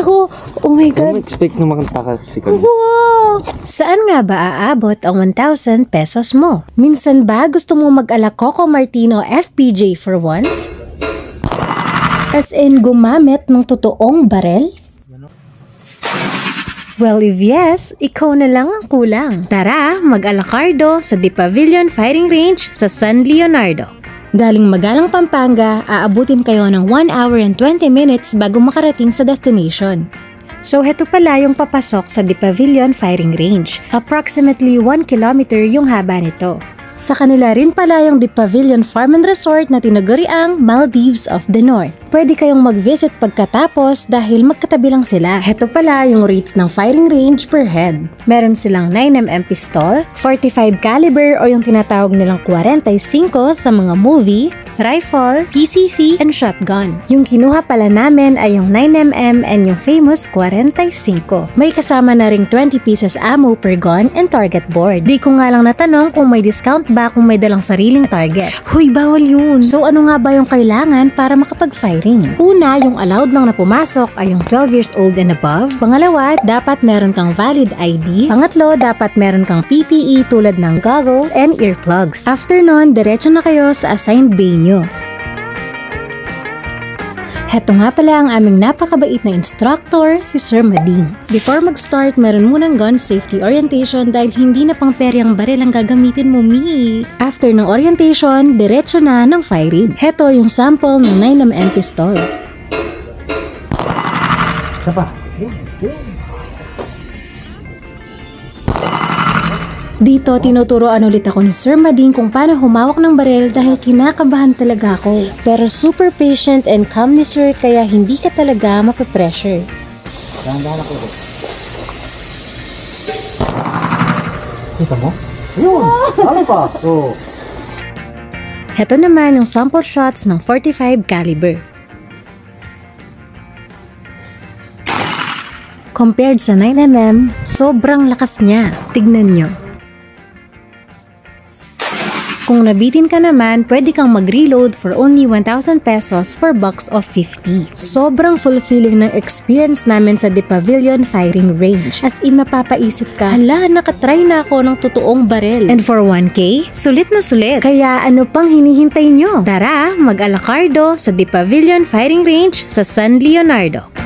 Naku, oh my God. Ano expect na makanta kasi kami? Wow! Saan nga ba aabot ang 1,000 pesos mo? Minsan ba gusto mo mag-ala Coco Martino FPJ for once? As in, gumamit ng totoong barel? Well, if yes, ikaw na lang ang kulang. Tara, mag-alakardo sa The Pavilion Fighting Range sa San Leonardo. Galing Magalang, Pampanga, aabutin kayo ng 1 hour and 20 minutes bago makarating sa destination. So, heto pala yung papasok sa The Pavilion Fighting Range. Approximately 1 kilometer yung haba nito. Sa kanila rin pala yung The Pavilion Farm and Resort na tinaguriang Maldives of the North. Pwede kayong mag-visit pagkatapos dahil magkatabi lang sila. Heto pala yung rates ng firing range per head. Meron silang 9mm pistol, 45 caliber o yung tinatawag nilang 45 sa mga movie, rifle, PCC, and shotgun. Yung kinuha pala namin ay yung 9mm and yung famous 45. May kasama na ring 20 pieces ammo per gun and target board. Di ko nga lang natanong kung may discount ba kung may dalang sariling target. Huy, bawal yun. So ano nga ba yung kailangan para makapag-firing? Una, yung allowed lang na pumasok ay yung 12 years old and above. Pangalawa, dapat meron kang valid ID. Pangatlo, dapat meron kang PPE tulad ng goggles and earplugs. After nun, diretso na kayo sa assigned bay nyo. Heto nga pala ang aming napakabait na instructor, si Sir Mading. Before mag-start, meron munang gun safety orientation dahil hindi na pang peryang baril ang gagamitin mo, Mi. After ng orientation, diretso na ng firing. Heto yung sample ng 9mm pistol. Dito, tinuturoan ulit ako ni Sir Mading kung paano humawak ng baril dahil kinakabahan talaga ako. Pero super patient and calm ni Sir kaya hindi ka talaga mapapressure. Dahan-dahan ako. Kita mo? Yun! Ano pa? Oh. Heto naman yung sample shots ng 45 caliber. Compared sa 9mm, sobrang lakas niya. Tignan nyo. Kung nabitin ka naman, pwede kang mag-reload for only 1,000 pesos for box of 50. Sobrang fulfilling ng experience namin sa The Pavilion Firing Range. As in, mapapaisip ka, hala, nakatry na ako ng totoong barel. And for 1K, sulit na sulit. Kaya ano pang hinihintay nyo? Tara, mag-alakardo sa The Pavilion Firing Range sa San Leonardo.